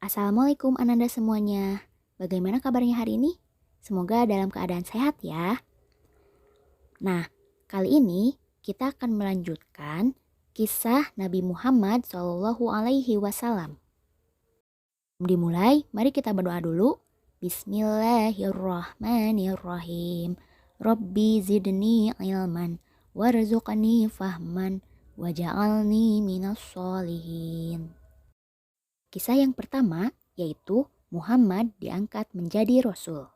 Assalamualaikum Ananda semuanya. Bagaimana kabarnya hari ini? Semoga dalam keadaan sehat ya. Nah, kali ini kita akan melanjutkan kisah Nabi Muhammad SAW. Dimulai, mari kita berdoa dulu. Bismillahirrahmanirrahim. Rabbi zidni ilman warzuqni fahman waj'alni minas solihin. Kisah yang pertama yaitu Muhammad diangkat menjadi Rasul.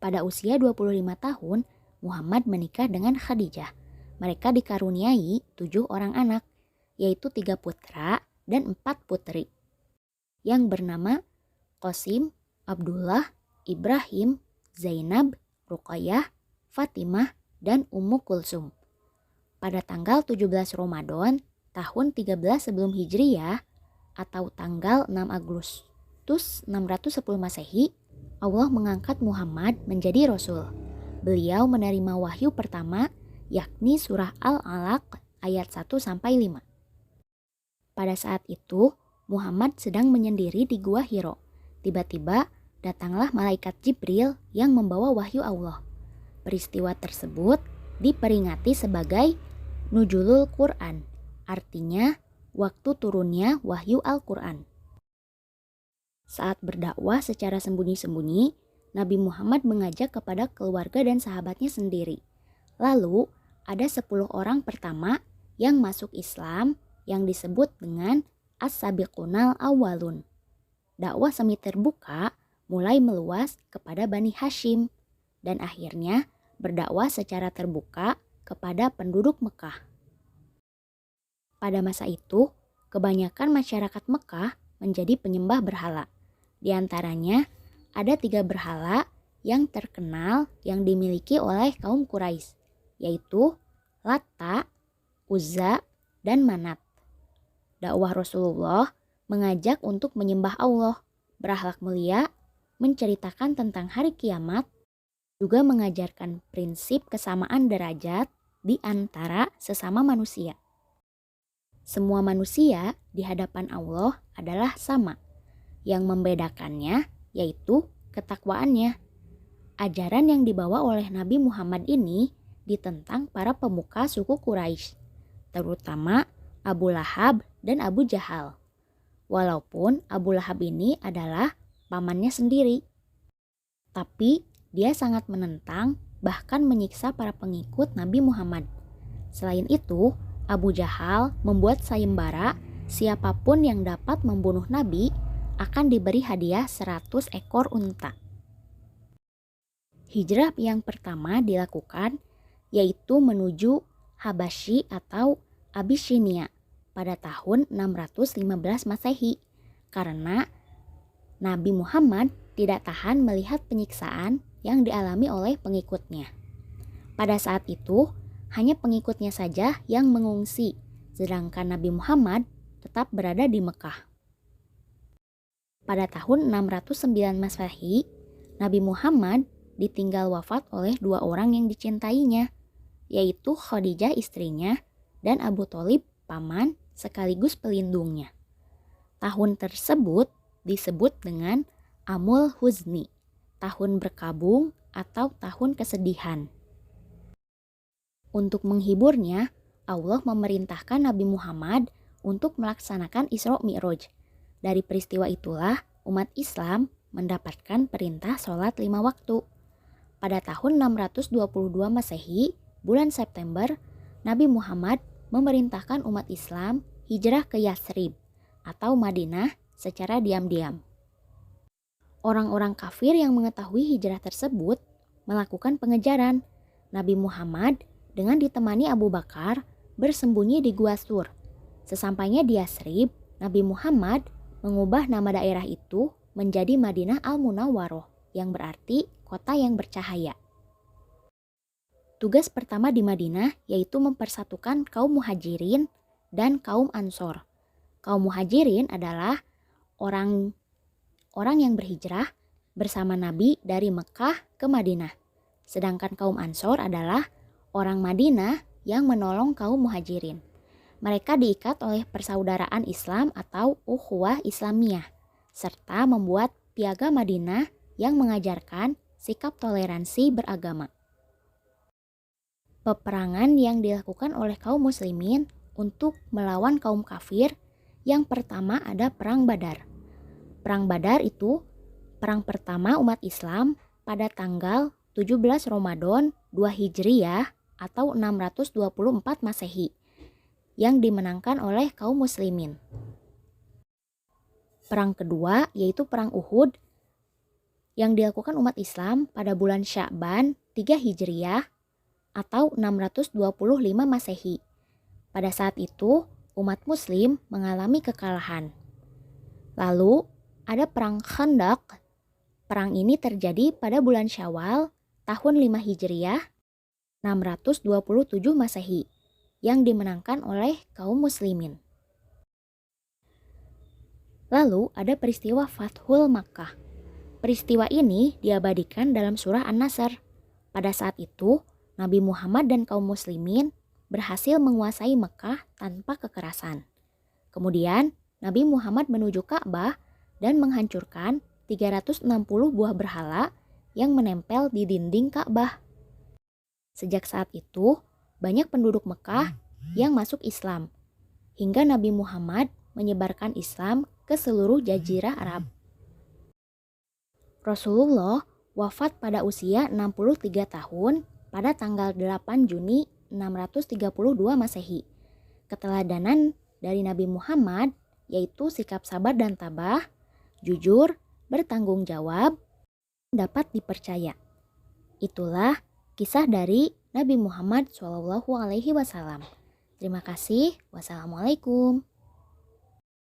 Pada usia 25 tahun, Muhammad menikah dengan Khadijah. Mereka dikaruniai 7 orang anak, yaitu 3 putra dan 4 putri, yang bernama Qasim, Abdullah, Ibrahim, Zainab, Ruqayyah, Fatimah, dan Ummu Kulsum. Pada tanggal 17 Ramadan tahun 13 sebelum Hijriyah atau tanggal 6 Agustus 610 Masehi, Allah mengangkat Muhammad menjadi Rasul. Beliau menerima wahyu pertama, yakni surah Al-Alaq ayat 1-5. Pada saat itu, Muhammad sedang menyendiri di Gua Hiro. Tiba-tiba datanglah malaikat Jibril yang membawa wahyu Allah. Peristiwa tersebut diperingati sebagai Nuzulul Quran, artinya waktu turunnya wahyu Al-Quran. Saat berdakwah secara sembunyi-sembunyi, Nabi Muhammad mengajak kepada keluarga dan sahabatnya sendiri. Lalu, ada 10 orang pertama yang masuk Islam yang disebut dengan As-Sabiqunal Awwalun. Dakwah semi terbuka mulai meluas kepada Bani Hashim dan akhirnya berdakwah secara terbuka kepada penduduk Mekah. Pada masa itu, kebanyakan masyarakat Mekah menjadi penyembah berhala. Di antaranya, ada 3 berhala yang terkenal yang dimiliki oleh kaum Quraisy, yaitu Latta, Uzza, dan Manat. Dakwah Rasulullah mengajak untuk menyembah Allah, berakhlak mulia, menceritakan tentang hari kiamat, juga mengajarkan prinsip kesamaan derajat di antara sesama manusia. Semua manusia di hadapan Allah adalah sama. Yang membedakannya yaitu ketakwaannya. Ajaran yang dibawa oleh Nabi Muhammad ini ditentang para pemuka suku Quraisy, terutama Abu Lahab dan Abu Jahal. Walaupun Abu Lahab ini adalah pamannya sendiri, tapi dia sangat menentang bahkan menyiksa para pengikut Nabi Muhammad. Selain itu, Abu Jahal membuat sayembara siapapun yang dapat membunuh Nabi akan diberi hadiah 100 ekor unta. Hijrah yang pertama dilakukan yaitu menuju Habasyi atau Abyssinia pada tahun 615 Masehi karena Nabi Muhammad tidak tahan melihat penyiksaan yang dialami oleh pengikutnya. Pada saat itu, hanya pengikutnya saja yang mengungsi, sedangkan Nabi Muhammad tetap berada di Mekah. Pada tahun 609 Masehi, Nabi Muhammad ditinggal wafat oleh 2 orang yang dicintainya, yaitu Khadijah istrinya dan Abu Thalib paman sekaligus pelindungnya. Tahun tersebut disebut dengan Amul Huzni, tahun berkabung atau tahun kesedihan. Untuk menghiburnya, Allah memerintahkan Nabi Muhammad untuk melaksanakan Isra Mi'raj. Dari peristiwa itulah umat Islam mendapatkan perintah sholat 5 waktu. Pada tahun 622 Masehi, bulan September, Nabi Muhammad memerintahkan umat Islam hijrah ke Yathrib atau Madinah secara diam-diam. Orang-orang kafir yang mengetahui hijrah tersebut melakukan pengejaran. Nabi Muhammad dengan ditemani Abu Bakar bersembunyi di Gua Sur. Sesampainya di Yathrib, Nabi Muhammad mengubah nama daerah itu menjadi Madinah Al-Munawwaroh yang berarti kota yang bercahaya. Tugas pertama di Madinah yaitu mempersatukan kaum Muhajirin dan kaum Ansor. Kaum Muhajirin adalah orang yang berhijrah bersama Nabi dari Mekah ke Madinah. Sedangkan kaum Ansor adalah orang Madinah yang menolong kaum Muhajirin. Mereka diikat oleh persaudaraan Islam atau ukhuwah Islamiyah, serta membuat Piagam Madinah yang mengajarkan sikap toleransi beragama. Peperangan yang dilakukan oleh kaum muslimin untuk melawan kaum kafir, yang pertama ada Perang Badar. Perang Badar itu perang pertama umat Islam pada tanggal 17 Ramadan 2 Hijriyah atau 624 Masehi yang dimenangkan oleh kaum muslimin. Perang kedua yaitu Perang Uhud yang dilakukan umat Islam pada bulan Sya'ban 3 Hijriyah atau 625 Masehi. Pada saat itu, umat muslim mengalami kekalahan. Lalu, ada Perang Khandaq. Perang ini terjadi pada bulan Syawal tahun 5 Hijriyah 627 Masehi yang dimenangkan oleh kaum muslimin. Lalu ada peristiwa Fathul Makkah. Peristiwa ini diabadikan dalam surah An-Nasr. Pada saat itu, Nabi Muhammad dan kaum muslimin berhasil menguasai Mekah tanpa kekerasan. Kemudian, Nabi Muhammad menuju Ka'bah dan menghancurkan 360 buah berhala yang menempel di dinding Ka'bah. Sejak saat itu, banyak penduduk Mekah yang masuk Islam, hingga Nabi Muhammad menyebarkan Islam ke seluruh jazirah Arab. Rasulullah wafat pada usia 63 tahun pada tanggal 8 Juni 632 Masehi. Keteladanan dari Nabi Muhammad yaitu sikap sabar dan tabah, jujur, bertanggung jawab, dapat dipercaya. Itulah kisah dari Nabi Muhammad SAW. Terima kasih. Wassalamualaikum.